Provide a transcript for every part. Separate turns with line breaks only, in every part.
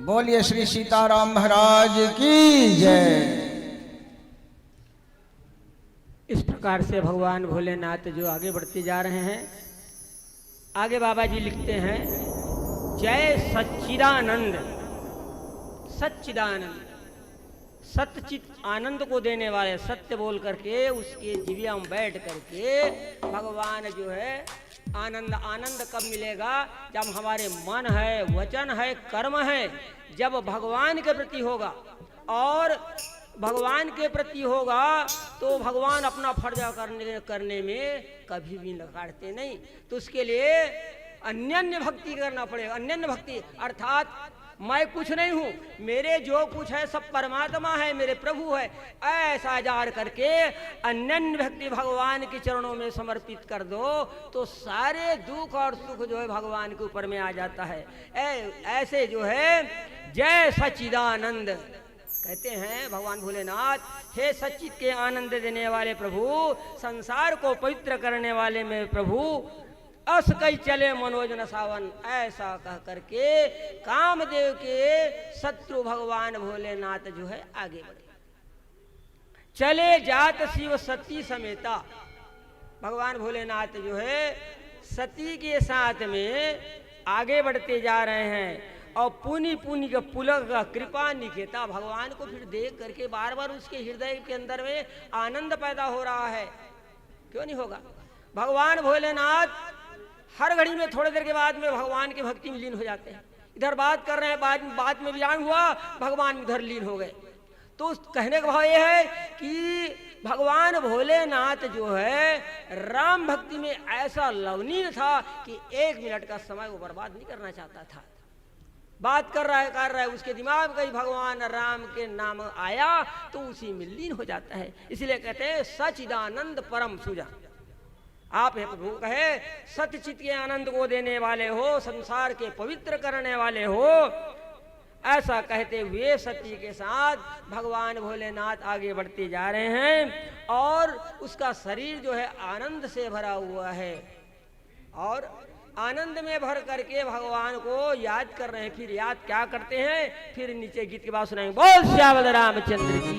बोलिए श्री सीताराम महाराज की जय।
इस प्रकार से भगवान भोलेनाथ जो आगे बढ़ते जा रहे हैं, आगे बाबा जी लिखते हैं, जय सच्चिदानंद। सच्चिदानंद सत्यचित आनंद को देने वाले, सत्य बोल करके उसके जिव्या में बैठ करके भगवान जो है आनंद। आनंद कब मिलेगा? जब हमारे मन है, वचन है, कर्म है, जब भगवान के प्रति होगा। और भगवान के प्रति होगा तो भगवान अपना फर्ज करने में कभी भी नकारते नहीं। तो उसके लिए अन्यन्य भक्ति करना पड़ेगा। अन्यन्य भक्ति अर्थात मैं कुछ नहीं हूँ, मेरे जो कुछ है सब परमात्मा है, मेरे प्रभु है, ऐसा जार करके अन्यन्य भक्ति भगवान के चरणों में समर्पित कर दो तो सारे दुख और सुख जो है भगवान के ऊपर में आ जाता है। ऐसे जो है जय सच्चिदानंद कहते हैं भगवान भोलेनाथ, हे सच्चित के आनंद देने वाले प्रभु, संसार को पवित्र करने वाले मेरे प्रभु, अस कई चले मनोज न सावन। ऐसा कह करके कामदेव के शत्रु भगवान भोलेनाथ जो है आगे बढ़े। चले जात शिव सती समेता। भगवान भोलेनाथ जो है सती के साथ में आगे बढ़ते जा रहे हैं और पुनि पुनि का पुलक का कृपा निकेता। भगवान को फिर देख करके बार बार उसके हृदय के अंदर में आनंद पैदा हो रहा है। क्यों नहीं होगा? भगवान भोलेनाथ हर घड़ी में थोड़ी देर के बाद में भगवान की भक्ति में लीन हो जाते हैं। इधर बात कर रहे हैं, बाद में विराम हुआ, भगवान उधर लीन हो गए। तो कहने का भाव यह है कि भगवान भोलेनाथ जो है राम भक्ति में ऐसा लवनीय था कि 1 मिनट का समय वो बर्बाद नहीं करना चाहता था। बात कर रहा है उसके दिमाग में भगवान राम के नाम आया तो उसी में लीन हो जाता है। इसलिए कहते हैं सच्चिदानंद परम सुजा। आप है प्रभु कहे सत्यचित के आनंद को देने वाले हो, संसार के पवित्र करने वाले हो। ऐसा कहते हुए सती के साथ भगवान भोलेनाथ आगे बढ़ते जा रहे हैं और उसका शरीर जो है आनंद से भरा हुआ है और आनंद में भर करके भगवान को याद कर रहे हैं। फिर याद क्या करते हैं? फिर नीचे गीत की बात सुनाएंगे। बोल श्यावल रामचंद्र की।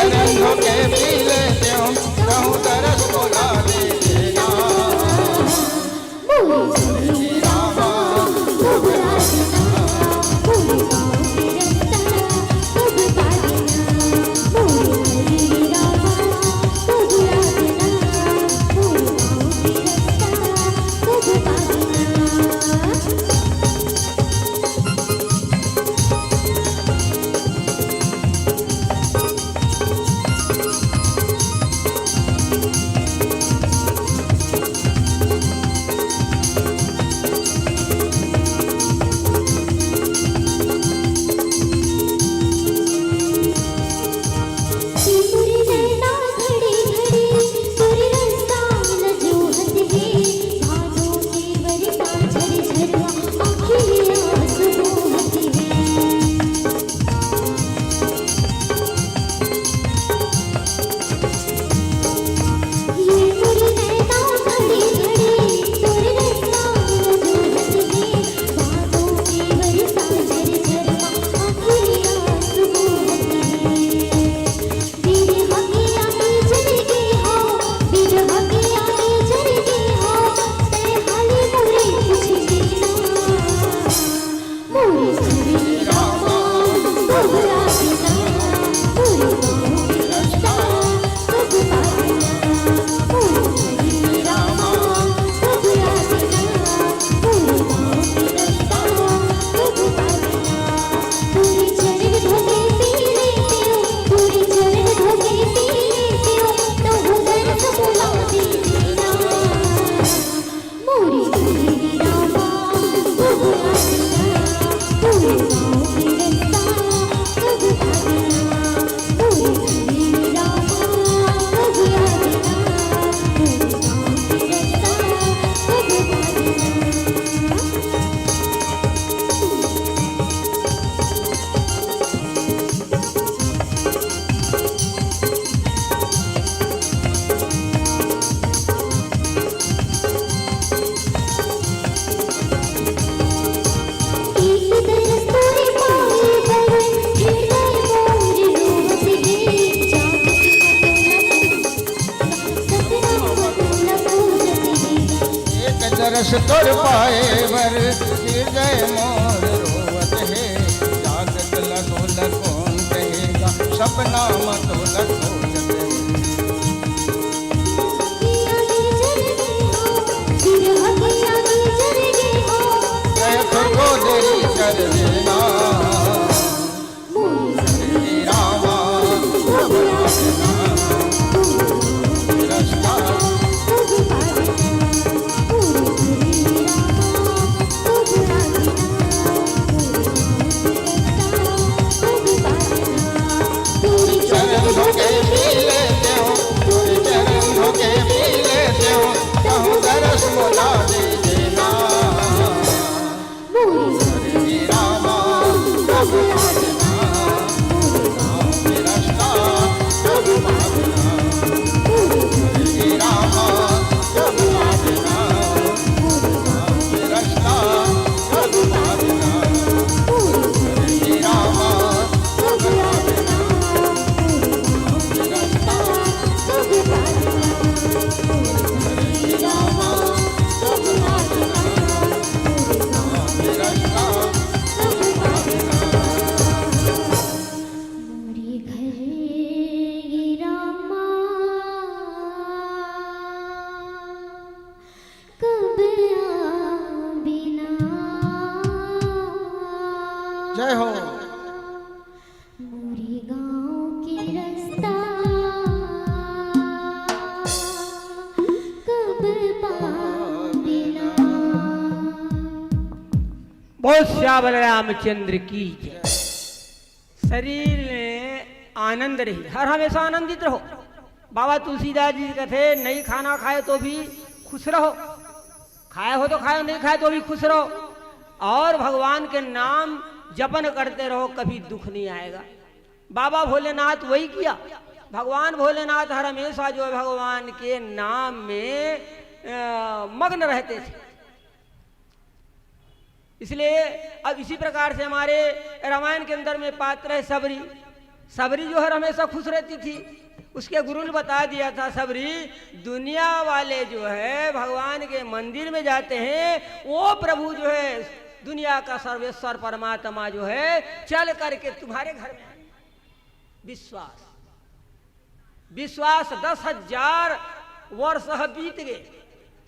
चरण धोके पी लेते हो कहूँ तरस बोला दे देना
मोरी
रामा
घबरा देना मोरे गाँव के रास्ता कब पा देना मोरे रामा घबरा देना मोरे गाँव के रास्ता कब पा देना तेरे नैना घड़ी घड़ी तेरे रास्ता न जोहत है भादों के बरसा झर झरवा आँखें आंसू बहत है ये तेरे नैना घड़ी घड़ी तेरे रास्ता न जोहत है भादों के बरसा झर झरवा आँखें आंसू बहत है बिरहा की आँखें जलगी हो बिरहा की आँखें जलगी हो ते हाली मोरे कुछ देना मोरे श्री रामा घबरा देना मोरे गाँव के रास्ता कब पा देना मोरे श्री रामा घबरा देना मोरे गाँव के रास्ता कब पा देना पूरी चरण धोके पी लेते हो पूरी चरण धोके पी लेते हो तो उधर सबला दे देना मोरी श्री रामा घबरा देना मोरे गाँव के रास्ता कब पा देना मोरी श्री रामा घबरा देना मोरे गाँव के रास्ता कब पा देना एक दरस तोरे पाए पर हृदय मोर रोवत है सपना बतौला पूजत है
एक दरस तोड़ पाए वर हृदय मोर रोवत है जागत लगोल कौन कहेगा सपना मतोल खोजत है
बिरहा की आँखें जलगी हो
कह को देरी कर देना
मोरे
श्री रामा
घबरा देना
रास्ता
कब पा देना मोरे श्री रामा घबरा देना मोरे गाँव के रास्ता कब पा देना तेरी
चरण
चरण
धोके
धोके
पी लेते हो पूरी चरण धोके पी लेते हो कहूँ तरस बोला दे देना
मोरे
श्री रामा
घबरा देना मोरे गाँव
के रास्ता
कब पा देना मोरे
श्री रामा
घबरा देना मोरे गाँव
के रास्ता
कब पा देना मोरे
श्री रामा
घबरा देना मोरे गाँव के रास्ता कब पा देना मोरे श्री रामा घबरा देना मोरे गाँव
के रास्ता
कब पा देना मोरे घर ये रामा कब बिना
जय हो
मोरे गाँव के रास्ता कब पा देना
बहुत श्यामल रामचंद्र की जय। शरीर में आनंद रही, हर हमेशा आनंदित रहो। बाबा तुलसीदास जी कहते नहीं खाना खाए तो भी खुश रहो, खाए हो तो खाए, नहीं खाए तो भी खुश रहो, और भगवान के नाम जपन करते रहो, कभी दुख नहीं आएगा। बाबा भोलेनाथ वही किया। भगवान भोलेनाथ हर हमेशा जो है भगवान के नाम में मग्न रहते थे। इसलिए अब इसी प्रकार से हमारे रामायण के अंदर में पात्र है सबरी। सबरी जो है हमेशा खुश रहती थी। उसके गुरु ने बता दिया था, सबरी दुनिया वाले जो है भगवान के मंदिर में जाते हैं, वो प्रभु जो है दुनिया का सर्वेश्वर परमात्मा जो है चल करके तुम्हारे घर में आए। विश्वास विश्वास 10,000 वर्ष बीत गए।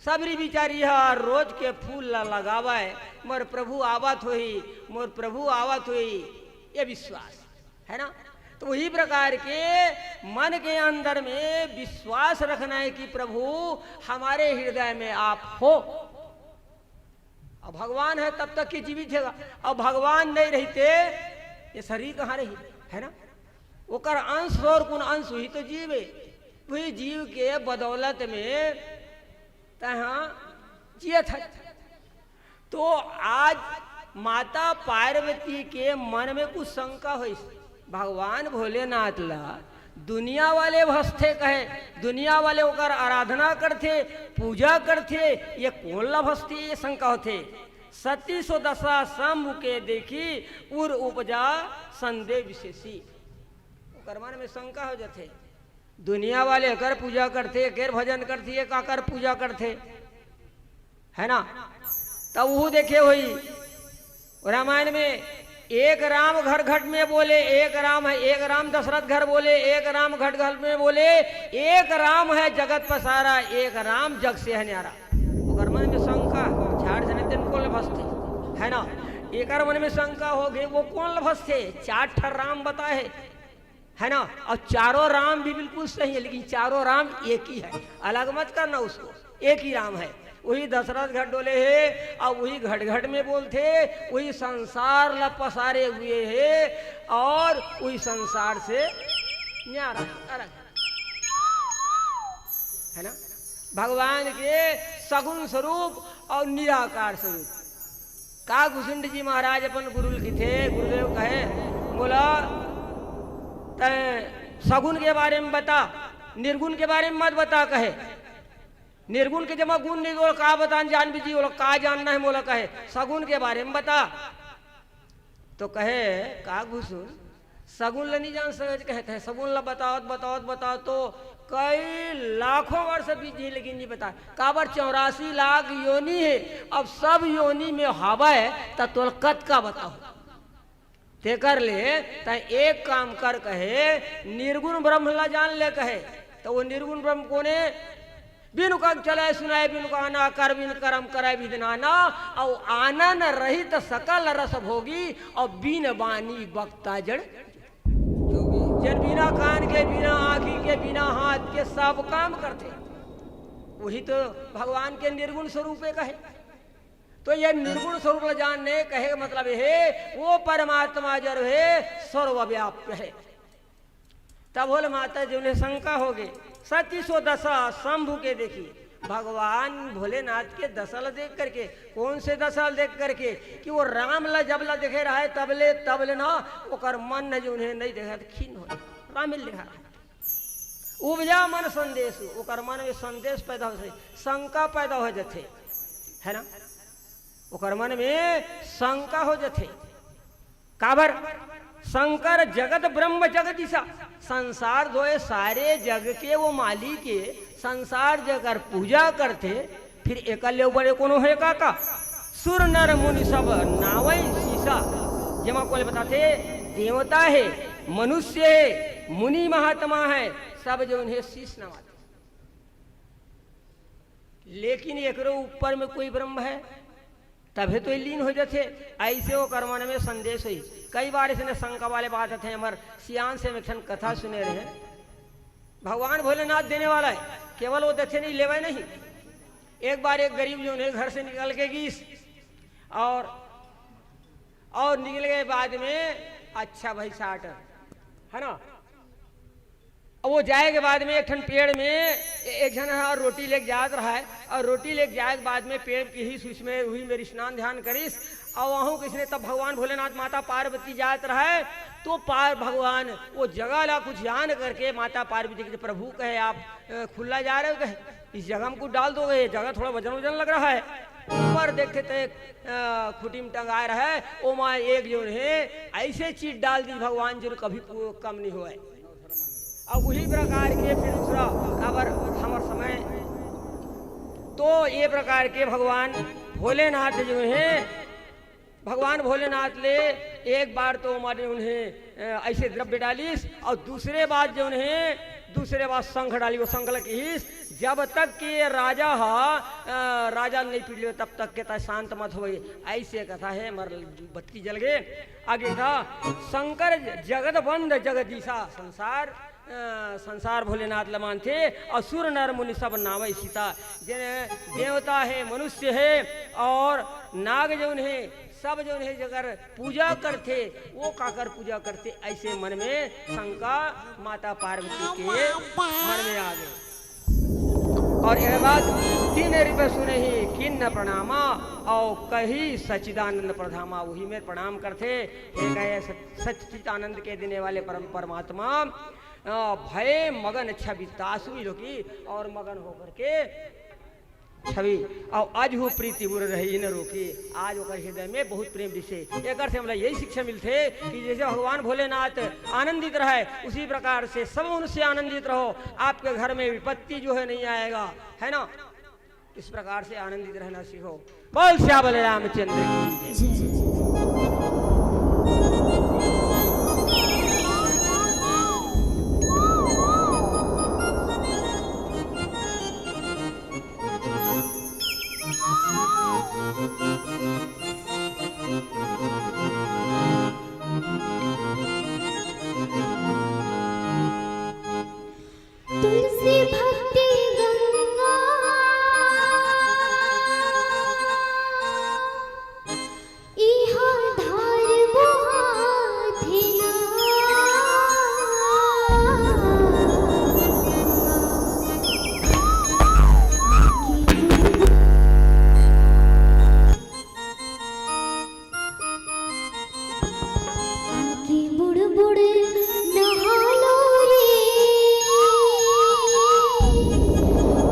सबरी बिचारी हर रोज के फूल लगावे, मोर प्रभु आवत हुई, मोर प्रभु आवत हुई, ये विश्वास है ना। तो वही प्रकार के मन के अंदर में विश्वास रखना है कि प्रभु हमारे हृदय में आप हो। अब भगवान है तब तक कि जीवित है, अब भगवान नहीं रहते ये शरीर कहाँ रही, है ना। ओकर अंश और कुन अंश हुई तो जीव है, वही जीव के बदौलत में तहाँ जियत है। तो आज माता पार्वती के मन में कुछ शंका हुई, भगवान भोलेनाथ ला दुनिया वाले भस्ते कहे, दुनिया वाले ओकर आराधना करते, पूजा करते, ये कौन ला भस्ते, ये शंका होते। सती सो दशा शंभु के देखी उर उपजा संदेह विशेषी, ओकर मन में शंका हो जाते। दुनिया वाले कर पूजा करते, केर भजन करती, काकर पूजा करते, है ना। तब वो देखे हुई रामायण में एक राम घर घट में बोले, एक राम है, एक राम दशरथ घर बोले, एक राम घट घर में बोले, एक राम है जगत पसारा, एक राम जग से है न्यारा। ओकर मन में शंका, झाड़ से नहीं कौन लभसते, है ना। एक मन में शंका हो गई, वो कौन लभसते, 4 ठर राम बताए, है ना। और चारों राम भी बिल्कुल सही है, लेकिन चारों राम एक ही है, अलग मत करना उसको, एक ही राम है। वही दशरथ घट डोले है और वही घट घट में बोलते, वही संसार ला पसारे हुए है और वही संसार से न्यारा अलग है ना। भगवान के सगुण स्वरूप और निराकार स्वरूप। का घुसुंड जी महाराज अपन गुरु की थे, गुरुदेव कहे, बोला सगुण के बारे में बता, निर्गुण के बारे में मत बता। कहे निर्गुण के जमा गुण नहीं बोला, का बता जान भी जी, बोला का जानना है, बोला कहे सगुण के बारे में बता। तो कहे का घुसुन सगुन ला नहीं जान सके, कहते हैं सगुन ला बताओ बताओ बताओ, तो कई लाखों वर्ष बीत गई लेकिन नहीं बता। काबर 84 लाख योनि है, अब सब योनि में हवा है, तो कत का बताओ ते कर ले। तो एक काम कर, कहे निर्गुण ब्रह्म ला जान ले। कहे तो वो निर्गुण ब्रह्म कोने, बिनु का चलाए सुनाए, बिनु का ना कर, बिन कर्म कराए विधनाना, और आनंद रहित सकल रस भोगी, और बिन बानी बक्ता जड़ जन बिना कान के, बिना आँखी के, बिना हाथ के सब काम करते, वही तो भगवान के निर्गुण स्वरूप कहे। तो ये निर्गुण स्वरूप जानने कहे मतलब है वो परमात्मा जड़ है, सर्वव्याप्य है। तब बोले माता जी उन्हें शंका हो गई। सती सो दशा शंभु के देखी, भगवान भोलेनाथ के दशा देख करके, कौन से दशा देख करके कि वो राम ला जब ला देखे रहा है तबले तबले ना ओकर मन न जो उन्हें नहीं देखा तो खीन हो राम लिखा रहा है। उपजा मन संदेश, ओकर मन में संदेश पैदा हो, शंका पैदा हो जाते, है ना। ओकर मन में शंका हो जाते, काबर शंकर जगत ब्रह्म जगदीशा, संसार जो है सारे जग के वो मालिक के, संसार जगर पूजा करते, फिर एकल्य बड़े कोनो है काका, सुर नर मुनि सब नावई शीशा। जमा को बताते देवता है, मनुष्य है, मुनि महात्मा है, सब जो उन्हें शीश नवाते, लेकिन एकरो ऊपर में कोई ब्रह्म है तभी तो लीन हो जाते। ऐसे वो कर्मन में संदेश हुई। कई बार इसने शंका वाले बात थे, हमारे सियान से में कथा सुने रहे। भगवान भोलेनाथ देने वाला है, केवल वो देते नहीं, लेवे नहीं। एक बार एक गरीब जो उन्हें घर से निकल के गई और निकल गए बाद में, अच्छा भाई 60 है ना। और वो जाए के बाद में एक ठन पेड़ में एक जन और रोटी लेके जात रहा है, और रोटी लेके जाए के बाद में पेड़ की ही सुच में हुई मेरी स्नान ध्यान करीस, और वहाँ किसने तब भगवान भोलेनाथ माता पार्वती जात रहा है। तो पार भगवान वो जगह ला कुछ जान करके माता पार्वती के प्रभु कहे आप खुला जा रहे हो, कहे इस जगह में कुछ डाल दोगे, जगह थोड़ा वजन वजन लग रहा ऊपर देखते थे खुटी में टंगाए रहे ओ माँ एक जो है ऐसे चीज डाल दी भगवान जो कभी कम नहीं हुआ। अब वही प्रकार के फिर दूसरा अगर हमार समय तो ये प्रकार के भगवान भोलेनाथ जो है भगवान भोलेनाथ ले एक बार तो हमारे उन्हें ऐसे द्रव्य डालीस और दूसरे बात जो उन्हें दूसरे बात शंख डाली वो शंख लगी जब तक कि ये राजा राजा नहीं पी लियो तब तक कहता शांत मत हो ऐसे कथा है मर बत्ती जल गए। आगे था शंकर जगत बंद जगदीशा संसार संसार भोलेनाथ लमान थे असुर नर मुनि सब नावै सीता जिन देवता है मनुष्य है और नाग जो है सब जो है अगर पूजा करते वो काकर पूजा करते ऐसे मन में शंका माता पार्वती के मन में आ गए। और यह बात 3 रुपये सुने ही किन्न प्रणामा और कही सच्चिदानंद प्रधामा वही में प्रणाम करते हे कहे सच्चिदानंद के देने वाले परमात्मा भय मगन छवि तासुई लोकी और मगन होकर के छवि और आज हो प्रीति बुर रही न रोकी आज ओकर हृदय में बहुत प्रेम दिसे। एक से हमरा यही शिक्षा मिलते कि जैसे भगवान भोलेनाथ आनंदित रहे उसी प्रकार से सब मनुष्य आनंदित रहो आपके घर में विपत्ति जो है नहीं आएगा है ना। इस प्रकार से आनंदित रहना सीखो। बोल श्याम रामचंद्र की जय।
तुलसी भक्ति गंगा इहा धार बुहाथिना आके बुड़ बुड़ नहालो रे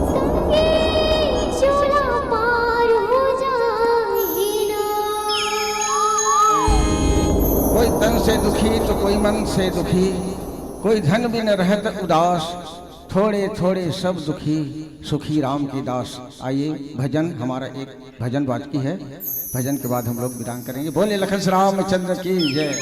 संगे चोला पार हो जाए ना।
कोई तन से दुखी तो कोई मन से दुखी कोई धन भी न रहत उदास थोड़े थोड़े सब दुखी सुखी राम की दास। आइए भजन हमारा एक भजन बाकी है भजन के बाद हम लोग विराम करेंगे। बोले लखन रामचंद्र की जय।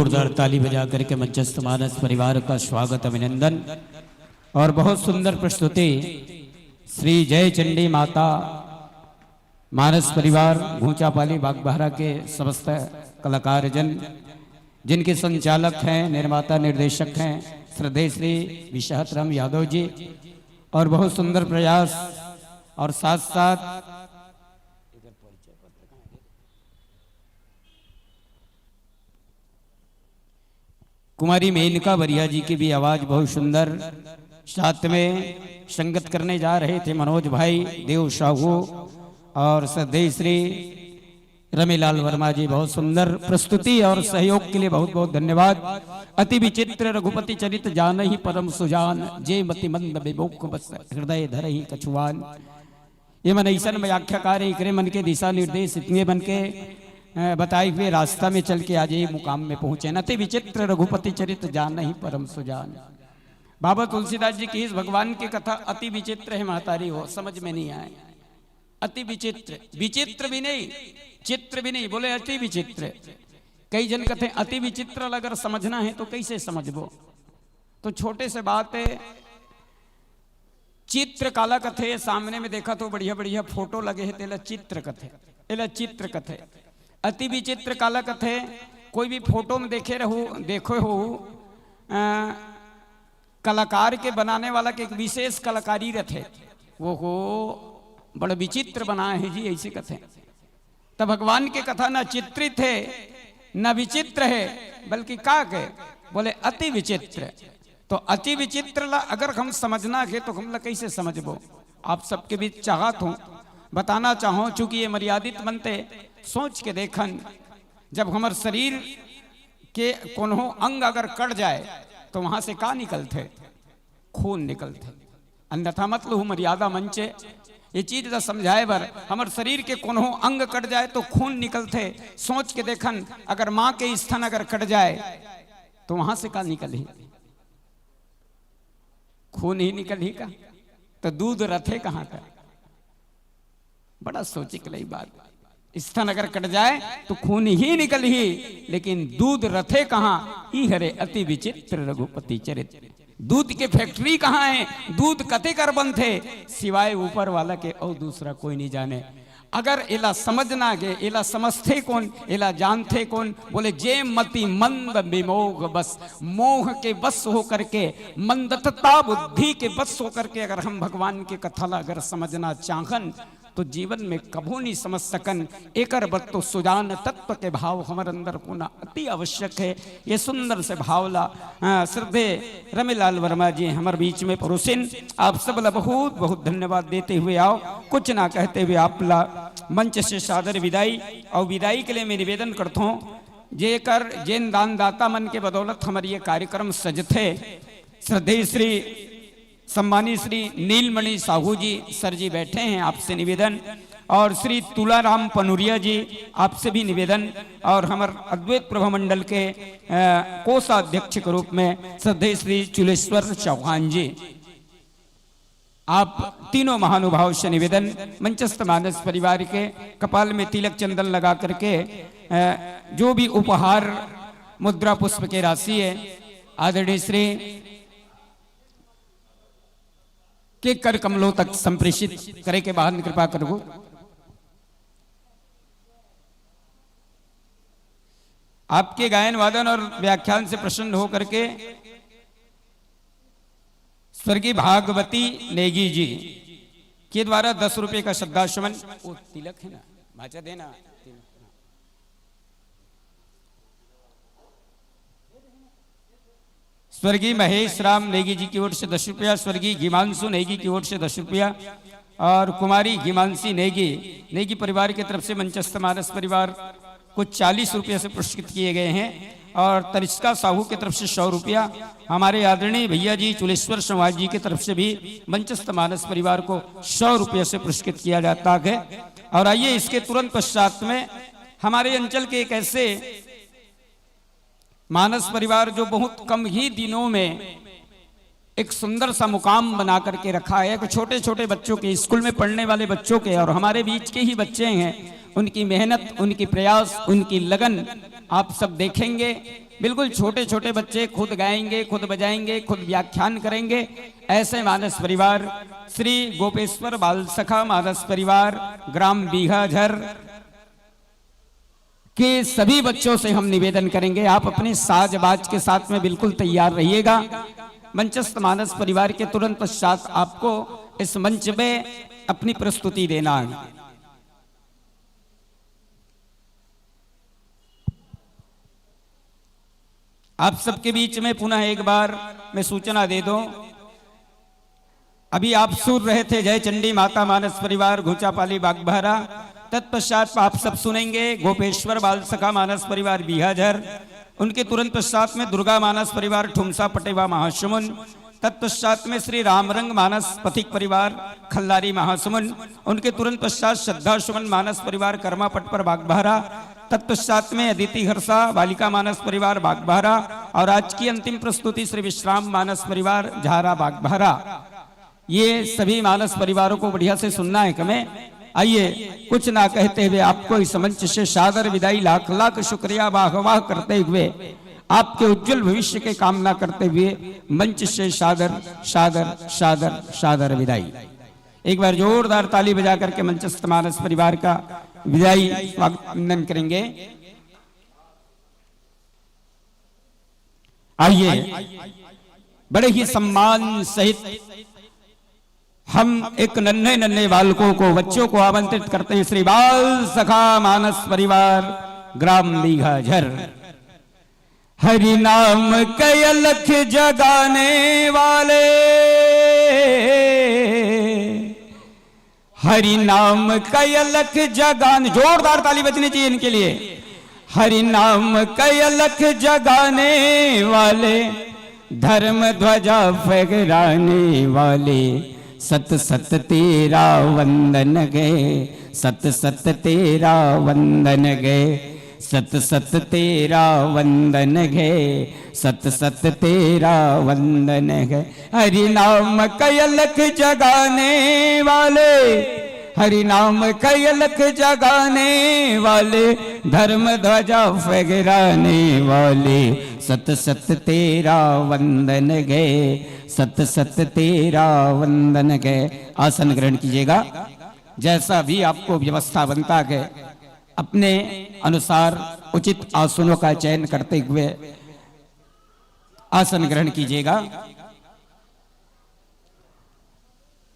जोरदार ताली बजा करके मंचस्थ मानस परिवार का स्वागत अभिनंदन। और बहुत सुंदर प्रस्तुति श्री जय चंडी माता मानस परिवार घूंचापाली बागबाहरा के समस्त कलाकार जन, जिनके संचालक हैं, निर्माता निर्देशक हैं श्रद्धेय श्री विशाहत राम यादव जी, और बहुत सुंदर प्रयास। और साथ साथ कुमारी मेनका बरिया जी की भी आवाज बहुत सुंदर। साथ में संगत करने जा रहे थे मनोज भाई देव साहू और श्रद्धेय श्री रमीलाल वर्मा जी। बहुत सुंदर प्रस्तुति और सहयोग के लिए बहुत बहुत धन्यवाद। अति विचित्र रघुपति चरित जान ही परम सुजान, जे मति मंद विमुख बस हृदय धर ही कछुआन। ये मन ऐसा व्याख्याकार करे मन के दिशा निर्देश इतने बन के बताए हुए रास्ता में चल के आज ये मुकाम में पहुंचे। अति विचित्र रघुपति चरित जान ही परम सुजान। बाबा तुलसीदास जी की इस भगवान की कथा अति विचित्र है महतारी हो, समझ में नहीं आए। अति विचित्र, विचित्र भी नहीं चित्र भी नहीं, बोले अति विचित्र। कई जन कहते हैं अति विचित्र अगर समझना है तो कैसे समझबो? तो छोटे से बात है, चित्र काला कथे सामने में देखा तो बढ़िया बढ़िया फोटो लगे है, तेला चित्र कथे, एला चित्र कथे। अति विचित्र काला कथे कोई भी फोटो में देखो हो कलाकार के बनाने वाला के एक विशेष कलाकारी रथे, वो हो बड़ा विचित्र बनाए है जी, ऐसे कथे। तो भगवान की कथा न चित्रित है न विचित्र है, बल्कि का के बोले अति विचित्र। तो अति विचित्र ला अगर हम समझना है तो हम ला कैसे समझबो? आप सबके बीच चाहत हूं बताना चाहो, चूंकि ये मर्यादित मनते सोच के देखन, जब हमार शरीर के कोनो अंग अगर कट जाए तो वहां से का निकलते? खून निकलते। अन्यथा मतलब मर्यादा मंचे ये चीज समझाए बर, हमार शरीर के कोनो अंग कट जाए तो खून निकलते। सोच के देखन अगर माँ के स्तन अगर कट जाए तो वहां से का निकल? खून ही निकल ही का? तो दूध रथे कहां का? बड़ा सोचे के लिए बात। स्तन अगर कट जाए तो खून ही निकल ही, लेकिन दूध रथे कहां? ई हरे अति विचित्र रघुपति चरित। दूध के फैक्ट्री कहां है? दूध कते कर बन थे सिवाय ऊपर वाला के और दूसरा कोई नहीं जाने। अगर एला समझना गे, एला समझते कौन, एला जानते कौन? बोले जे मति मंद विमोह बस, मोह के बस हो करके, मंदता बुद्धि के बस हो करके अगर हम भगवान के कथा अगर समझना चाहन तो जीवन में कभू नहीं समझ सकन। एकर बत तो सुजान तत्व के भाव हमारे अंदर होना अति आवश्यक है। ये सुंदर से भावला श्रद्धेय रमीलाल वर्मा जी हमारे बीच में परोसिन। आप सब ला बहुत बहुत धन्यवाद देते हुए आओ, कुछ ना कहते हुए आप ला मंच से सादर विदाई। और विदाई के लिए मैं निवेदन करता हूँ, जेकर जैन दान दाता मन के बदौलत हमारे ये कार्यक्रम सजते। श्रद्धेय श्री सम्मानित श्री नीलमणि साहू जी सर जी बैठे हैं, आपसे निवेदन। और श्री तुलाराम पनुरिया जी आपसे भी निवेदन। और हमारे अद्वैत प्रभा मंडल के कोषाध्यक्ष के रूप में श्रद्धेय श्री चुलेश्वर चौहान जी, आप तीनों महानुभाव से निवेदन। मंचस्थ मानस परिवार के कपाल में तिलक चंदन लगा करके जो भी उपहार मुद्रा पुष्प के राशि है आदरणीय श्री के कर कमलों तक संप्रेषित करे के बाद कृपा करो। आपके गायन वादन और व्याख्यान से प्रसन्न होकर के स्वर्गीय भागवती नेगी जी के द्वारा 10 रुपए का श्रद्धासुमन, वो तिलक है ना, भाचा देना। स्वर्गीय महेश राम नेगी जी की ओर से 10 रुपया, स्वर्गीय हिमांशु नेगी की ओर से 10 रुपया, और कुमारी हिमांशी नेगी परिवार की तरफ से मंचस्थ मानस परिवार को 40 रुपये से पुरस्कृत किए गए हैं। और तरिष्का साहू की तरफ से 100 रुपया, हमारे आदरणीय भैया जी चुलेश्वर समाज जी की तरफ से भी मंचस्थ मानस परिवार को 100 रुपये से पुरस्कृत किया जाता है। और आइए इसके तुरंत पश्चात में हमारे अंचल के एक ऐसे मानस परिवार जो बहुत कम ही दिनों में एक सुंदर सा मुकाम बना करके रखा है, छोटे छोटे बच्चों के, स्कूल में पढ़ने वाले बच्चों के और हमारे बीच के ही बच्चे हैं, उनकी मेहनत, उनकी प्रयास, उनकी लगन आप सब देखेंगे। बिल्कुल छोटे छोटे बच्चे खुद गाएंगे, खुद बजाएंगे, खुद व्याख्यान करेंगे। ऐसे मानस परिवार श्री गोपेश्वर बाल सखा मानस परिवार ग्राम बीघाझर के सभी बच्चों से हम निवेदन करेंगे, आप अपने साज बाज के साथ में बिल्कुल तैयार रहिएगा। मंचस्थ मानस परिवार के तुरंत पश्चात आपको इस मंच में अपनी प्रस्तुति देना है। आप सबके बीच में पुनः एक बार मैं सूचना दे दूं, अभी आप सुन रहे थे जय चंडी माता मानस परिवार घोचापाली बागबहरा, तत्पश्चात आप सब सुनेंगे गोपेश्वर बाल सखा मानस परिवार बीघाझर, उनके तुरंत पश्चात में दुर्गा मानस परिवार ठुमसा पटेवा महासमुन, तत्पश्चात में श्री रामरंग मानस पथिक परिवार खल्लारी महासमुन, उनके तुरंत पश्चात श्रद्धा सुमन मानस परिवार कर्मा पटपर बागबहरा, तत्पश्चात में अदिति हर्षा बालिका मानस परिवार बागबहरा और आज की अंतिम प्रस्तुति श्री विश्राम मानस परिवार झारा बागबहरा। ये सभी मानस परिवारों को बढ़िया से सुनना है हमें। आइए कुछ ना कहते हुए आपको इस मंच से सादर विदाई, लाख लाख शुक्रिया वाह करते हुए, आपके उज्जवल भविष्य के कामना करते हुए मंच से सादर सादर सादर सादर विदाई। एक बार जोरदार ताली बजा करके मंचस्थ मानस परिवार का विदाई स्वागत करेंगे। आइए बड़े ही सम्मान सहित हम एक नन्हे नन्हे बालकों को, बच्चों को आमंत्रित करते हैं। श्री बाल सखा मानस परिवार ग्राम बीघाझर। हरि नाम कय अलख जगाने वाले, हरि नाम कय अलख जगाने, जोरदार ताली बजनी चाहिए इनके लिए। हरि नाम कय अलख जगाने वाले, धर्म ध्वजा फहराने वाले, सत सत तेरा वंदन गए, सत सत तेरा वंदन गए, सत सत तेरा वंदन गए, सत सत तेरा वंदन गए। हरि नाम कय अलख जगाने वाले, हरि नाम कय अलख जगाने वाले, धर्म ध्वजा फहराने वाले, सत सत तेरा वंदन गए, सत सत तेरा वंदन गए। आसन ग्रहण कीजिएगा, जैसा भी आपको व्यवस्था बनता है अपने अनुसार उचित आसनों का चयन करते हुए आसन ग्रहण कीजिएगा।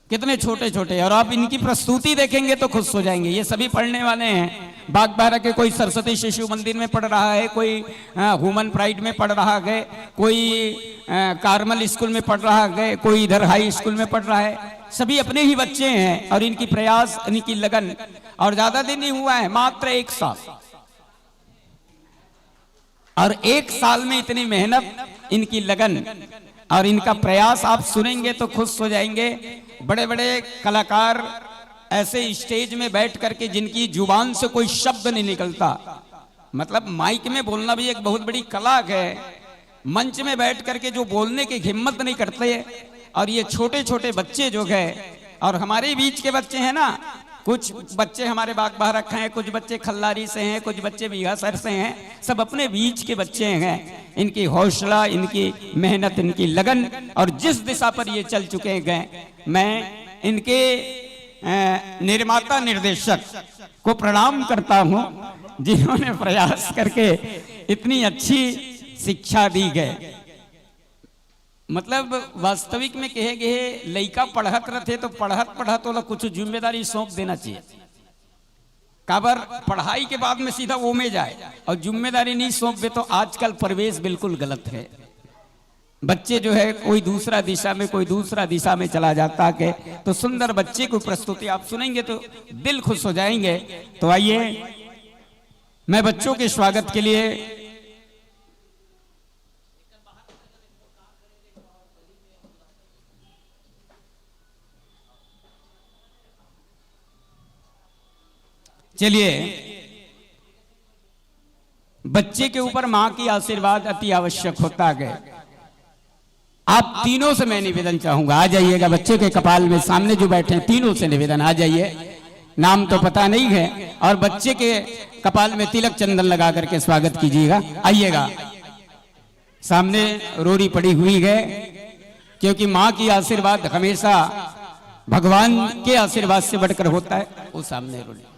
कितने छोटे छोटे, और आप इनकी प्रस्तुति देखेंगे तो खुश हो जाएंगे। ये सभी पढ़ने वाले हैं। बागबाहरा के कोई सरस्वती शिशु मंदिर में पढ़ रहा है, कोई ह्यूमन प्राइड में पढ़ रहा है, कोई कार्मल स्कूल में पढ़ रहा है, कोई इधर हाई स्कूल में पढ़ रहा है। सभी अपने ही बच्चे हैं और इनकी प्रयास, इनकी लगन, और ज्यादा दिन नहीं हुआ है, मात्र 1 साल, और 1 साल में इतनी मेहनत, इनकी लगन और इनका प्रयास आप सुनेंगे तो खुश हो जाएंगे। बड़े बड़े कलाकार ऐसे स्टेज में बैठ करके जिनकी जुबान से कोई शब्द नहीं निकलता, मतलब माइक में बोलना भी एक बहुत बड़ी कला है, मंच में बैठ करके जो बोलने की हिम्मत नहीं करते। और ये छोटे छोटे बच्चे जो है, और हमारे बीच के बच्चे हैं ना, कुछ बच्चे हमारे बागबहरा हैं, कुछ बच्चे खल्लारी से हैं, कुछ बच्चे बीघासर से हैं, सब अपने बीच के बच्चे हैं। इनकी हौसला, इनकी मेहनत, इनकी लगन, और जिस दिशा पर ये चल चुके हैं, मैं इनके निर्माता निर्देशक को प्रणाम करता हूं, जिन्होंने प्रयास करके इतनी अच्छी शिक्षा दी है। मतलब वास्तविक में कहे गए लइका पढ़त रहते तो पढ़त पढ़त वाला कुछ जिम्मेदारी सौंप देना चाहिए। काबर पढ़ाई के बाद में सीधा वो में जाए और जिम्मेदारी नहीं सौंपे तो आजकल परिवेश बिल्कुल गलत है। बच्चे जो है कोई दूसरा दिशा में, कोई दूसरा दिशा में चला जाता है। तो सुंदर बच्चे को प्रस्तुति आप सुनेंगे तो दिल खुश हो जाएंगे। तो आइए मैं बच्चों के स्वागत के लिए चलिए, बच्चे के ऊपर मां की आशीर्वाद अति आवश्यक होता है। आप तीनों से मैं निवेदन चाहूंगा, आ जाइएगा। बच्चे के कपाल में सामने जो बैठे हैं तीनों से निवेदन, आ जाइए। नाम तो पता नहीं है, और बच्चे के कपाल में तिलक चंदन लगा करके स्वागत कीजिएगा। आइएगा, सामने रोरी पड़ी हुई है, क्योंकि माँ की आशीर्वाद हमेशा भगवान के आशीर्वाद से बढ़कर होता है। वो सामने रोरी।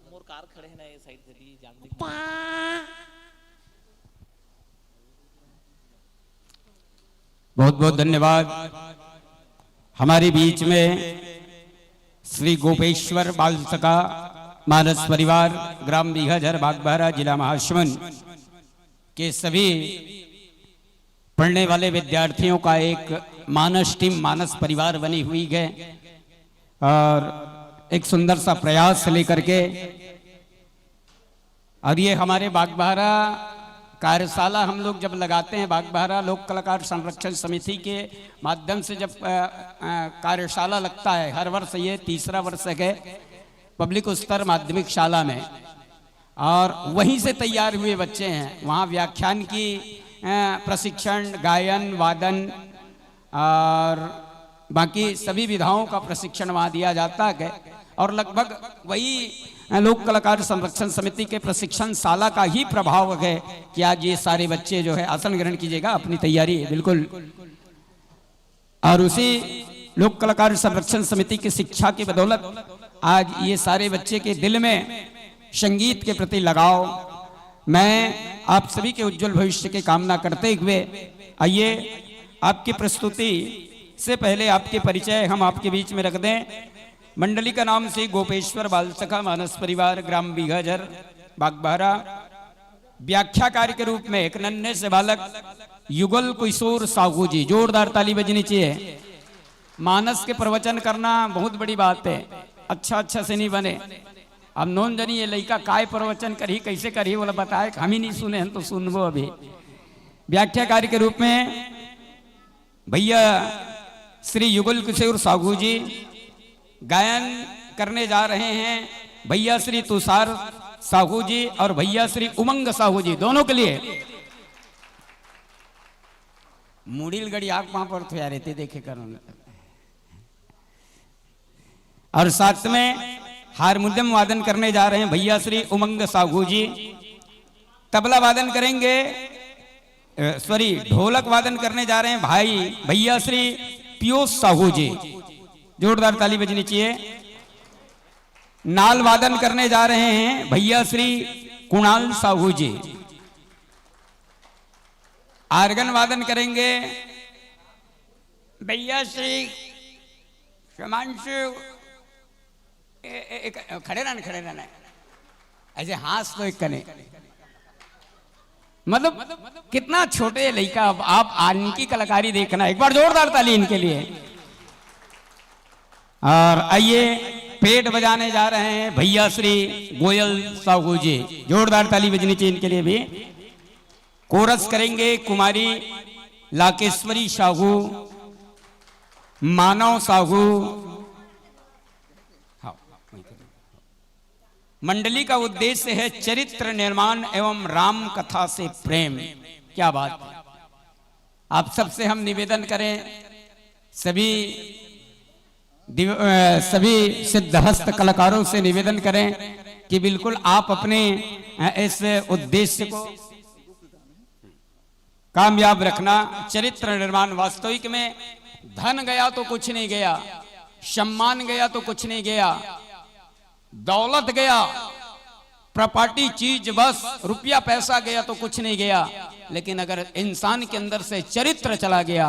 मोर कार खड़े हैं ना ये साइड से भी जान दी।
बहुत बहुत धन्यवाद। हमारे बीच में श्री गोपेश्वर बाल सखा मानस परिवार, ग्राम बीघाझर, बागबाहरा, जिला महासमुंद के सभी पढ़ने वाले विद्यार्थियों का एक मानस टीम, मानस परिवार बनी हुई है और एक सुंदर सा प्रयास लेकर के, और ये हमारे बागबाहरा कार्यशाला हम लोग जब लगाते हैं, बागबाहरा लोक कलाकार संरक्षण समिति के माध्यम से जब कार्यशाला लगता है हर वर्ष, ये तीसरा वर्ष है पब्लिक स्तर माध्यमिक शाला में, और वहीं से तैयार हुए बच्चे हैं। वहाँ व्याख्यान की प्रशिक्षण, गायन, वादन और बाकी सभी विधाओं का प्रशिक्षण वहाँ दिया जाता है, और लगभग वही लोक कलाकार संरक्षण समिति के प्रशिक्षण शाला का ही प्रभाव है कि आज ये सारे बच्चे जो है, आसन ग्रहण कीजिएगा, अपनी तैयारी बिल्कुल, और उसी लोक कलाकार संरक्षण समिति की शिक्षा की बदौलत आज ये सारे बच्चे के दिल में संगीत के प्रति लगाव, मैं आप सभी के उज्जवल भविष्य की कामना करते हुए, आइए आपकी प्रस्तुति से पहले आपके परिचय हम आपके बीच में रख दें। मंडली का नाम श्री गोपेश्वर बाल सखा मानस परिवार, ग्राम बीघाझर, बागबाहरा। व्याख्याकार के रूप में एक नन्हे से बालक युगल किशोर साहू जी, जोरदार ताली बजनी चाहिए। मानस के प्रवचन करना बहुत बड़ी बात है, अच्छा से नहीं बने। अब नोन जनी ये लड़का काय प्रवचन करी, कैसे करी, बोला बताए, हम ही नहीं सुने हैं तो सुनबो अभी। व्याख्याकार के रूप में भैया श्री युगल किशोर साहू जी, गायन करने जा रहे हैं भैया श्री तुषार साहू जी और भैया श्री उमंग साहू जी, दोनों के लिए मुड़ील गड़ी आग वहां पर तो यार देखे कर। और साथ में हारमोनियम वादन करने जा रहे हैं भैया श्री उमंग साहू जी। तबला वादन करेंगे, सॉरी ढोलक वादन करने जा रहे हैं भाई भैया श्री पीयूष साहू जी, जोरदार ताली बजनी चाहिए। नाल वादन करने जा रहे हैं भैया श्री कुणाल साहू जी। आर्गन वादन करेंगे भैया श्री हिमांशु, खड़े रहना ऐसे हाथ तो एक कने, मतलब कितना छोटे लड़का, आप इनकी कलाकारी देखना, एक बार जोरदार ताली इनके लिए। और आइए पेट बजाने जा रहे हैं भैया श्री गोयल साहू जी, जोरदार ताली बजनी चाहिए इनके लिए भी। कोरस करेंगे कुमारी लाकेश्वरी साहू, मानव साहू। मंडली का उद्देश्य है चरित्र निर्माण एवं राम कथा से प्रेम। क्या बात है। आप सबसे हम निवेदन करें, सभी सिद्धहस्त कलाकारों से निवेदन करें कि बिल्कुल आप अपने इस उद्देश्य को कामयाब रखना। चरित्र निर्माण, वास्तविक में धन गया तो कुछ नहीं गया, सम्मान गया तो कुछ नहीं गया, दौलत गया, प्रॉपर्टी चीज बस, रुपया पैसा गया तो कुछ नहीं गया, लेकिन अगर इंसान के अंदर से चरित्र चला गया